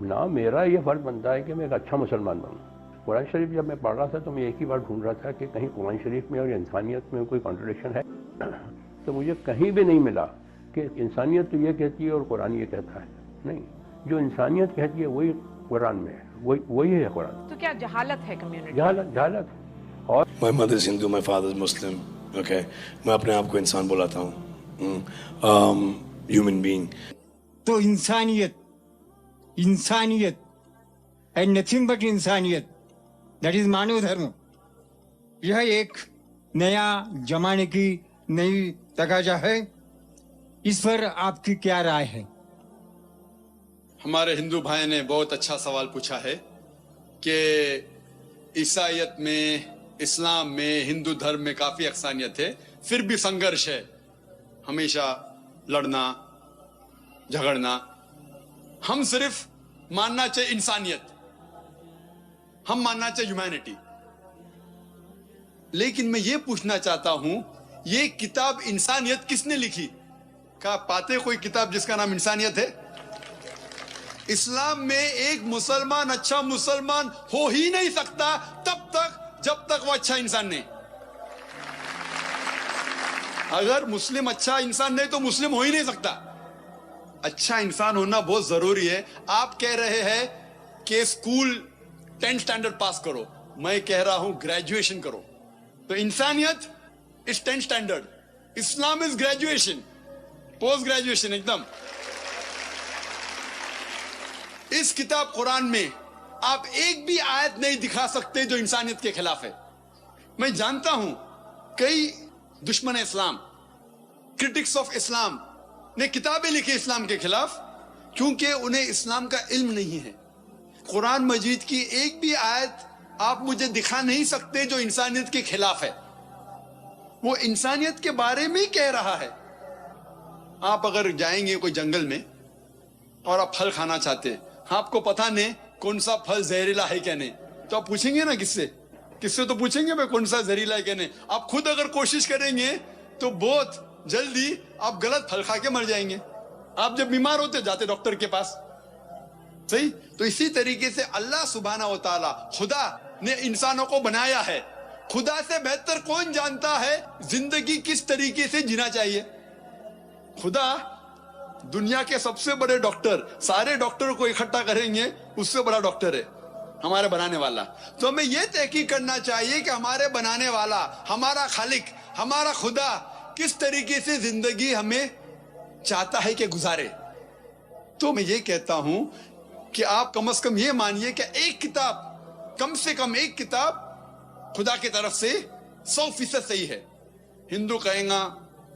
نہ میرا یہ فرض بنتا ہے کہ میں ایک اچھا مسلمان بنوں. قرآن شریف جب میں پڑھ رہا تھا تو میں ایک ہی بات ڈھونڈ رہا تھا کہ کہیں قرآن شریف میں اور انسانیت میں کوئی کانٹرڈکشن ہے. تو مجھے کہیں بھی نہیں ملا کہ انسانیت تو یہ کہتی ہے اور قرآن یہ کہتا ہے. نہیں, جو انسانیت کہتی ہے وہی قرآن میں ہے, وہی ہے قرآن. تو کیا جہالت ہے کمیونٹی؟ جہالت. اور My mother is Hindu, my father is Muslim. Okay, میں اپنے آپ کو انسان بلاتا ہوں, human being. تو انسانیت اینڈ نتھنگ بٹ انسانیت, دیٹ از مانو دھرم. یہ ایک نیا زمانے کی نئی تقاضا ہے. اس پر آپ کی کیا رائے ہے؟ ہمارے ہندو بھائی نے بہت اچھا سوال پوچھا ہے کہ عیسائیت میں, اسلام میں, ہندو دھرم میں کافی یکسانیت ہے, پھر بھی سنگرش ہے, ہمیشہ لڑنا جھگڑنا. ہم صرف ماننا چاہیے انسانیت, ہم ماننا چاہیے ہیومینٹی. لیکن میں یہ پوچھنا چاہتا ہوں, یہ کتاب انسانیت کس نے لکھی؟ کیا پاتے کوئی کتاب جس کا نام انسانیت ہے؟ اسلام میں ایک مسلمان اچھا مسلمان ہو ہی نہیں سکتا تب تک جب تک وہ اچھا انسان نہیں. اگر مسلم اچھا انسان نہیں تو مسلم ہو ہی نہیں سکتا. اچھا انسان ہونا بہت ضروری ہے. آپ کہہ رہے ہیں کہ اسکول 10th اسٹینڈرڈ پاس کرو, میں کہہ رہا ہوں گریجویشن کرو. تو انسانیت از 10th اسٹینڈرڈ, اسلام از گریجویشن, پوسٹ گریجویشن ایک دم. اس کتاب قرآن میں آپ ایک بھی آیت نہیں دکھا سکتے جو انسانیت کے خلاف ہے. میں جانتا ہوں کئی دشمن اسلام, کرٹکس آف اسلام نے کتابیں لکھی اسلام کے خلاف, کیونکہ انہیں اسلام کا علم نہیں ہے. قرآن مجید کی ایک بھی آیت آپ مجھے دکھا نہیں سکتے جو انسانیت کے خلاف ہے. وہ انسانیت کے بارے میں ہی کہہ رہا ہے. آپ اگر جائیں گے کوئی جنگل میں اور آپ پھل کھانا چاہتے, آپ کو پتہ نہیں کون سا پھل زہریلا ہے کیا نہیں, تو آپ پوچھیں گے نا کس سے تو پوچھیں گے بھائی کون سا زہریلا ہے کیا نہیں. آپ خود اگر کوشش کریں گے تو بہت جلدی آپ غلط پھل کھا کے مر جائیں گے. آپ جب بیمار ہوتے جاتے ڈاکٹر کے پاس, صحیح. تو اسی طریقے سے اللہ سبحانہ و تعالی خدا نے انسانوں کو بنایا ہے. خدا سے بہتر کون جانتا ہے زندگی کس طریقے سے جینا چاہیے؟ خدا دنیا کے سب سے بڑے ڈاکٹر, سارے ڈاکٹروں کو اکٹھا کریں گے, اس سے بڑا ڈاکٹر ہے ہمارے بنانے والا. تو ہمیں یہ تحقیق کرنا چاہیے کہ ہمارے بنانے والا, ہمارا خالق, ہمارا خدا کس طریقے سے زندگی ہمیں چاہتا ہے کہ گزارے. تو میں یہ کہتا ہوں کہ آپ کم از کم یہ مانیے کہ ایک کتاب, کم سے کم ایک کتاب خدا کی طرف سے 100% صحیح ہے. ہندو کہیں گا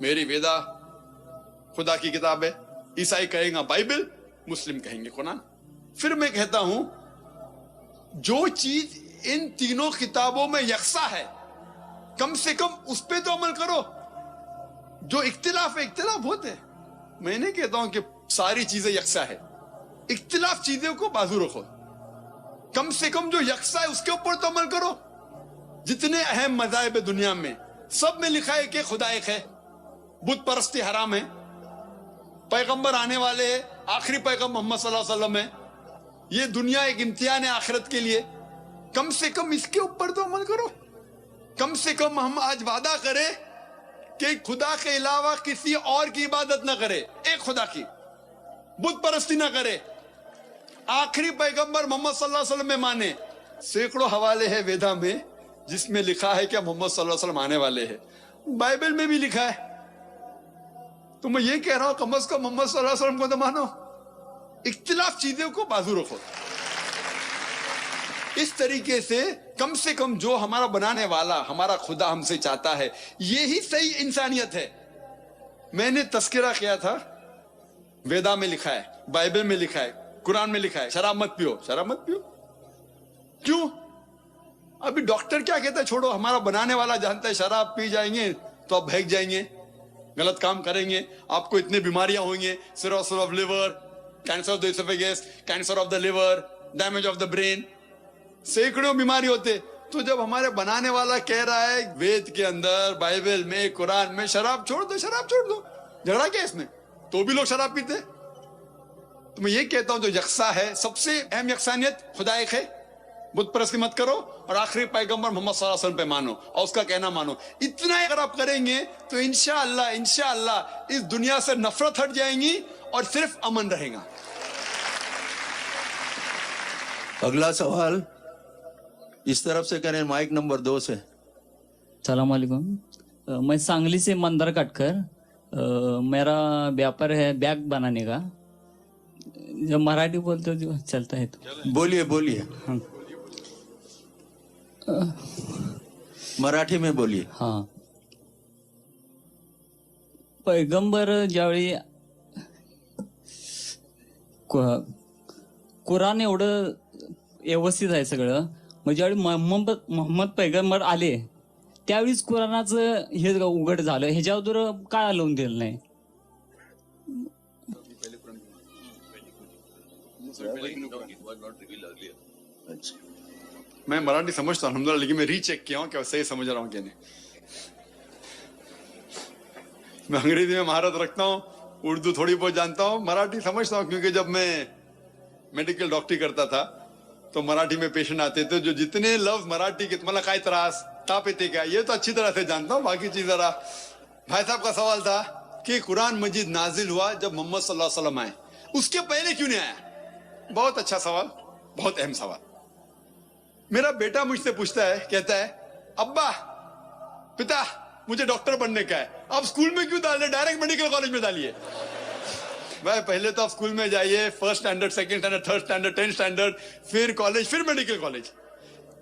میری ویدا خدا کی کتاب ہے, عیسائی کہیں گا بائبل, مسلم کہیں گے قرآن. پھر میں کہتا ہوں جو چیز ان تینوں کتابوں میں یکساں ہے کم سے کم اس پہ تو عمل کرو. جو اختلاف ہے, اختلاف ہوتے ہیں, میں نہیں کہتا ہوں کہ ساری چیزیں یکساں ہے, اختلاف چیزوں کو بازو رکھو, کم سے کم جو یکساں ہے اس کے اوپر تو عمل کرو. جتنے اہم مذاہب دنیا میں سب میں لکھا ہے کہ خدا ایک ہے, بت پرستی حرام ہے, پیغمبر آنے والے ہیں, آخری پیغمبر محمد صلی اللہ علیہ وسلم ہے, یہ دنیا ایک امتحان ہے آخرت کے لیے. کم سے کم اس کے اوپر تو عمل کرو. کم سے کم ہم آج وعدہ کریں کہ خدا کے علاوہ کسی اور کی عبادت نہ کرے, ایک خدا کی, بت پرستی نہ کرے, آخری پیغمبر محمد صلی اللہ علیہ وسلم میں مانے. سینکڑوں حوالے ہیں ویدا میں جس میں لکھا ہے کہ محمد صلی اللہ علیہ وسلم آنے والے ہیں, بائبل میں بھی لکھا ہے. تو میں یہ کہہ رہا ہوں کم از کم محمد صلی اللہ علیہ وسلم کو تو مانو, اختلاف چیزوں کو بازو رکھو. اس طریقے سے کم جو ہمارا بنانے والا, ہمارا خدا ہم سے چاہتا ہے, یہی صحیح انسانیت ہے. میں نے تذکرہ کیا تھا, ویدا میں لکھا ہے, بائبل میں لکھا ہے, قرآن میں لکھا ہے شراب مت پیو. شراب مت پیو کیوں؟ ابھی ڈاکٹر کیا کہتا ہے, چھوڑو, ہمارا بنانے والا جانتا ہے شراب پی جائیں گے تو آپ بھیگ جائیں گے, غلط کام کریں گے, آپ کو اتنے بیماریاں ہوئیں گے, cirrhosis of liver, cancer of the oesophagus, cancer of the liver, damage of the brain, سینکڑوں بیماری ہوتے. تو جب ہمارے بنانے والا کہہ رہا ہے وید کے اندر, بائبل میں, قرآن میں شراب چھوڑ دو, شراب چھوڑ دو, جھگڑا کیا اس میں؟ تو بھی لوگ شراب پیتے. तो मैं ये कहता हूं जो यकसा है, सबसे अहम यकसानियत खुदा एक है, बुत परस्ती मत करो, और आखिरी पैगंबर मोहम्मद सल्लल्लाहु अलैहि वसल्लम पे मानो और उसका कहना मानो। इतना अगर आप करेंगे तो इंशाअल्लाह इस दुनिया से नफरत हट जाएंगी और सिर्फ अमन रहेगा। अगला सवाल इस तरफ से करें, माइक नंबर 2 से। सलाम वालेकुम। मैं सांगली से मंदर काटकर, मेरा व्यापार है बैग बनाने का। जब मराठी बोलते हो जो चलता है तो बोलिए बोलिए, हाँ। मराठी में बोलिए। हाँ, पैगंबर ज्यावेळी कुराण एवढं व्यवस्थित आहे सगळं, मग ज्यावेळी मोहम्मद पैगंबर आले त्यावेळीच कुराणाचं हे उघड झालं, ह्याच्यावर काय लावून दिलं नाही? मैं मराठी समझता हूँ अल्हम्दुलिल्लाह, लेकिन मैं रीचेक किया हूँ कि सही समझ रहा हूँ कि नहीं। मैं अंग्रेजी में महारत रखता हूँ, उर्दू थोड़ी बहुत जानता हूँ, मराठी समझता हूँ, क्योंकि जब मैं मेडिकल डॉक्टरी करता था तो मराठी में पेशेंट आते थे जो जितने लफ्ज मराठी के तुम्हाला काय त्रास ताप येते क्या, ये तो अच्छी तरह से जानता हूँ, बाकी चीज जरा। भाई साहब का सवाल था कि कुरान मजीद नाजिल हुआ जब मोहम्मद सल्लल्लाहु अलैहि वसल्लम आए, उसके पहले क्यों नहीं आया? बहुत अच्छा सवाल, बहुत अहम सवाल। मेरा बेटा मुझसे पूछता है, कहता है अब्बा पिता मुझे डॉक्टर बनने का है, अब स्कूल में क्यों डाल रहे, डायरेक्ट मेडिकल कॉलेज में डालिए। भाई पहले तो आप स्कूल में जाइए, first standard, second standard, third standard, 10th standard, फिर कॉलेज, फिर मेडिकल कॉलेज।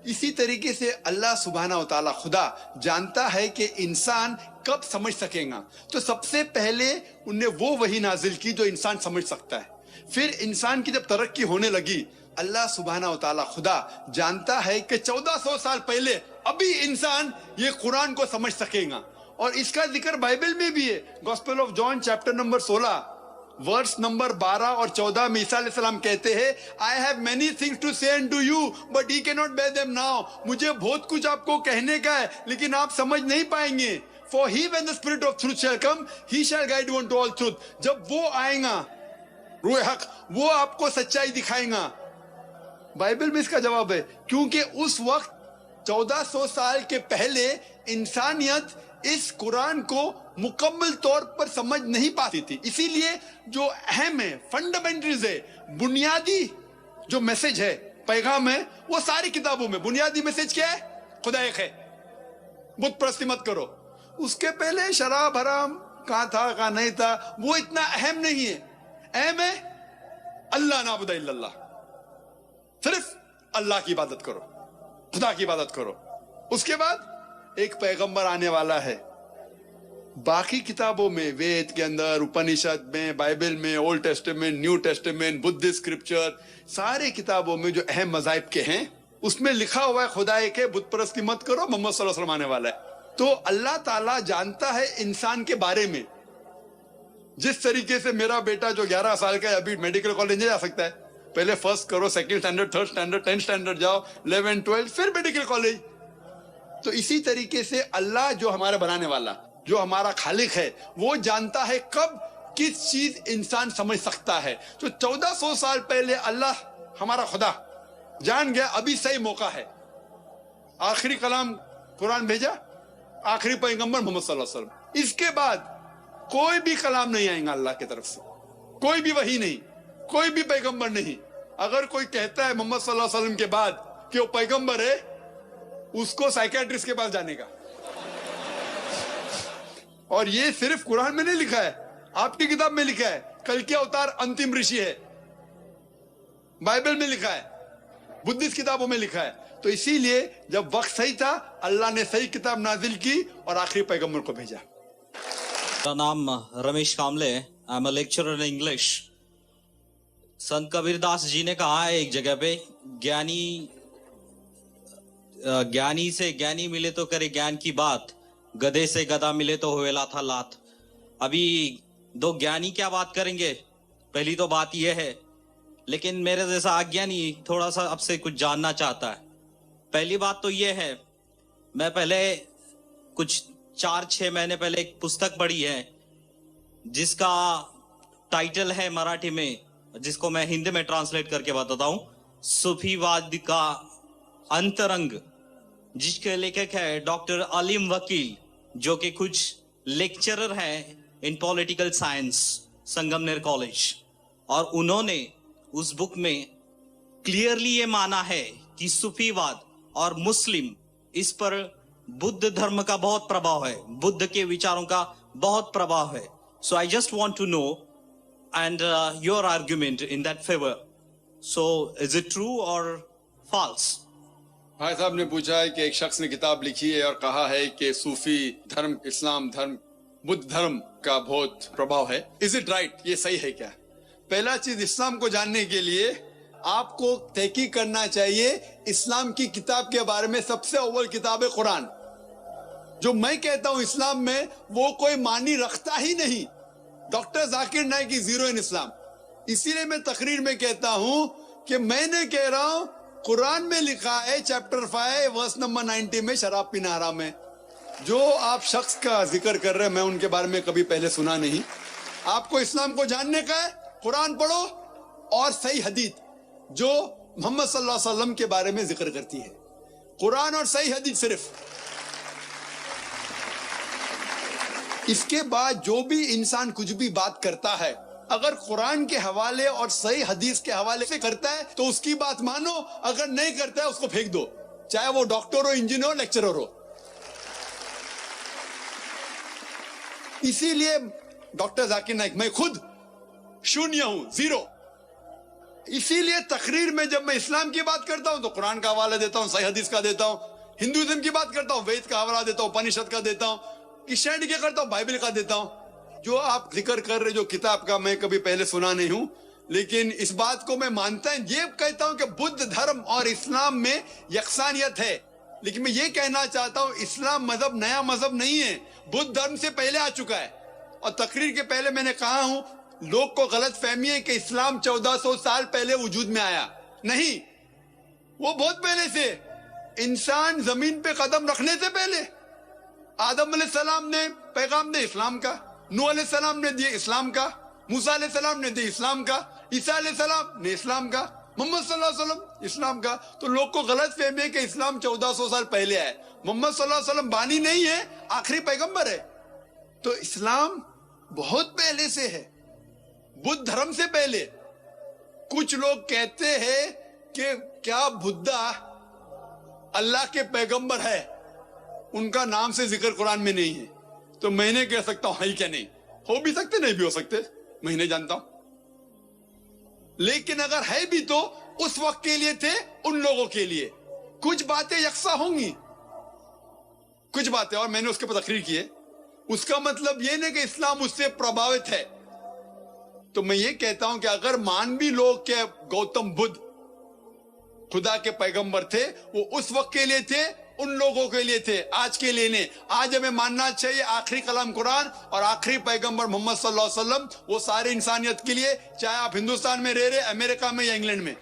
इसी तरीके से अल्लाह सुब्हाना व तआला खुदा जानता है कि इंसान कब समझ सकेगा, तो सबसे पहले उनने वो वही नाजिल की जो इंसान समझ सकता है। फिर इंसान की जब तरक्की होने लगी, अल्लाह सुब्हाना व तआला खुदा जानता है कि 1400 साल पहले अभी इंसान ये कुरान को समझ सकेगा, और इसका जिक्र बाइबल में भी है। Gospel of John chapter number 16 verse number 12 और 14 में ईसा अलैहिस्सलाम कहते हैं, I have many things to say to you but ye can not bear them now. मुझे बहुत कुछ आपको कहने का है लेकिन आप समझ नहीं पाएंगे। For he when the spirit of truth shall come he shall guide you to all truth. जब वो आएगा रूह हक, वो आपको सच्चाई दिखाएगा। बाइबल में इसका जवाब है, क्योंकि उस वक्त 1400 साल के पहले इंसानियत इस कुरान को मुकम्मल तौर पर समझ नहीं पाती थी। इसीलिए जो अहम है, फंडामेंटल्स है, बुनियादी जो मैसेज है, पैगाम है, वो सारी किताबों में बुनियादी मैसेज क्या है? खुदा एक है, बुत परस्ती मत करो। उसके पहले शराब हराम कहाँ था कहाँ नहीं था वो इतना अहम नहीं है। अहम है अल्लाह नाबुदा इल्लल्लाह, सिर्फ अल्लाह की इबादत करो, खुदा की इबादत करो। उसके बाद एक पैगंबर आने वाला है। बाकी किताबों में, वेद के अंदर, उपनिषद में, बाइबल में, old testament, new testament, Buddhist scripture, सारे किताबों में जो अहम मज़ाहिब के हैं उसमें लिखा हुआ है खुदा एक है, बुत परस्ती मत करो, मोहम्मद सल्लल्लाहु अलैहि वसल्लम आने वाला है। तो अल्लाह ताला जानता है इंसान के बारे में। जिस तरीके से मेरा बेटा जो 11 साल का है अभी मेडिकल कॉलेज नहीं जा सकता है, पहले फर्स्ट करो, second standard, third standard, 10th standard जाओ, 11th 12th, फिर मेडिकल कॉलेज। तो इसी तरीके से अल्लाह जो हमारा बनाने वाला, जो हमारा खालिक है, वो जानता है कब किस चीज इंसान समझ सकता है। तो 1400 साल पहले अल्लाह हमारा खुदा जान गया अभी सही मौका है। आखिरी कलाम कुरान भेजा, आखिरी पैगंबर मोहम्मद सल्लल्लाहु अलैहि वसल्लम। इसके बाद कोई भी कलाम नहीं आएगा अल्लाह की तरफ से, कोई भी वही नहीं, कोई भी पैगंबर नहीं। अगर कोई कहता है मोहम्मद सल्लल्लाहु अलैहि वसल्लम के बाद कि वो पैगंबर है, उसको साइकियाट्रिस्ट के पास जाने का। और ये सिर्फ कुरान में नहीं लिखा है, आपकी किताब में लिखा है, कल के अवतार अंतिम ऋषि है, बाइबल में लिखा है, बुद्धिस्ट किताबों में लिखा है। तो इसीलिए जब वक्त सही था, अल्लाह ने सही किताब नाजिल की और आखिरी पैगंबर को भेजा। मेरा नाम Ramesh Kamle, I am a lecturer in English. Sant Kabirdas जी ने कहा है एक जगह पे, ज्ञानी से ज्ञानी मिले तो करे ज्ञान की बात, गधे से गधा मिले तो होएला था लात। अभी दो ज्ञानी क्या बात करेंगे, पहली तो बात यह है। लेकिन मेरे जैसा अज्ञानी थोड़ा सा आपसे कुछ जानना चाहता है। पहली बात तो यह है, मैं पहले कुछ 4-6 महीने पहले एक पुस्तक पढ़ी है जिसका टाइटल है मराठी में जिसको मैं हिंदी में ट्रांसलेट करके बताता हूं, सूफीवाद का अंतरंग, जिसके लेखक है डॉक्टर अलीम वकील, जो कि कुछ लेक्चरर हैं इन पॉलिटिकल साइंस संगमनेर कॉलेज, और उन्होंने उस बुक में क्लियरली ये माना है कि सूफीवाद और मुस्लिम, इस पर बुद्ध धर्म का बहुत प्रभाव है, बुद्ध के विचारों का बहुत प्रभाव है. So I just want to know and your argument in that favour. So is it true और फॉल्स? भाई साहब ने पूछा है कि एक शख्स ने किताब लिखी है और कहा है कि सूफी धर्म, इस्लाम धर्म, बुद्ध धर्म का बहुत प्रभाव है. Is it right? ये सही है क्या? पहला चीज, इस्लाम को जानने के लिए आपको तहकीक करना चाहिए इस्लाम की किताब के बारे में. सबसे अव्वल किताब है कुरान. जो मैं कहता हूं इस्लाम में, वो कोई मानी रखता ही नहीं. Doctor Zakir Naik is zero in Islam. इसीलिए मैं तकरीर में कहता हूं कि मैंने कह रहा हूं कुरान में लिखा है चैप्टर 5 वर्स नंबर 90 में शराब पीना हराम है. जो आप शख्स का जिक्र कर रहे हैं, मैं उनके बारे में कभी पहले सुना नहीं. आपको इस्लाम को जानने का है, कुरान पढ़ो और सही हदीस जो मोहम्मद सल्लल्लाहु अलैहि वसल्लम के बारे में जिक्र करती है. कुरान और सही हदीस सिर्फ. इसके बाद जो भी इंसान कुछ भी बात करता है, अगर कुरान के हवाले और सही हदीस के हवाले से करता है तो उसकी बात मानो, अगर नहीं करता है उसको फेंक दो, चाहे वो डॉक्टर हो, इंजीनियर हो, लेक्चरर हो. इसीलिए डॉक्टर जाकिर नाइक, मैं खुद शून्य हूं, जीरो. इसीलिए तकरीर में जब मैं इस्लाम की बात करता हूं तो कुरान का हवाला देता हूं, सही हदीस का देता हूं. हिंदुइज्म की बात करता हूं, वेद का हवाला देता हूं, उपनिषद का देता हूं. क्रिश्चियनिटी क्या करता हूं, बाइबल का देता हूं. जो आप जिक्र कर रहे, जो किताब का मैं कभी पहले सुना नहीं हूं, लेकिन इस बात को मैं मानता हूं. ये कहता हूं कि बुद्ध धर्म और इस्लाम में यकसानियत है. लेकिन मैं ये कहना चाहता हूं, इस्लाम मजहब नया मजहब नहीं है, बुद्ध धर्म से पहले आ चुका है. और तकरीर के पहले मैंने कहा हूं, लोग को गलत फहमी है कि इस्लाम 1400 साल पहले वजूद में आया. नहीं, वो बहुत पहले से. इंसान जमीन पे कदम रखने से पहले आदम अलैहिस्सलाम ने पैगाम दिया इस्लाम का, नूह अलैहिस्सलाम ने दिया इस्लाम का, मूसा अलैहिस्सलाम ने दिया इस्लाम का, ईसा अलैहिस्सलाम ने इस्लाम का, मोहम्मद सल्लल्लाहु अलैहि वसल्लम इस्लाम का. तो लोग को गलत फहमी है कि इस्लाम 1400 साल पहले आया. मोहम्मद सल्लल्लाहु अलैहि वसल्लम बानी नहीं है, आखिरी पैगंबर है. तो इस्लाम बहुत पहले से है, बुद्ध धर्म से पहले. कुछ लोग कहते हैं कि क्या बुद्धा अल्लाह के पैगंबर है, उनका नाम से जिक्र कुरान में नहीं है. तो मैं नहीं कह सकता हूं है क्या नहीं, हो भी सकते नहीं भी हो सकते, मैं नहीं जानता हूं. लेकिन अगर है भी तो उस वक्त के लिए थे, उन लोगों के लिए. कुछ बातें यकसा होंगी, कुछ बातें, और मैंने उसके ऊपर तकरीर की है. उसका मतलब ये नहीं कि इस्लाम उससे प्रभावित है. तो मैं ये कहता हूं कि अगर मानवी लोग के गौतम बुद्ध खुदा के पैगंबर थे, वो उस वक्त के लिए थे, उन लोगों के लिए थे, आज के लिए नहीं. आज हमें मानना चाहिए आखिरी कलाम कुरान और आखिरी पैगंबर मोहम्मद सल्लल्लाहु अलैहि वसल्लम, वो सारे इंसानियत के लिए, चाहे आप हिंदुस्तान में रह रहे, अमेरिका में या इंग्लैंड में.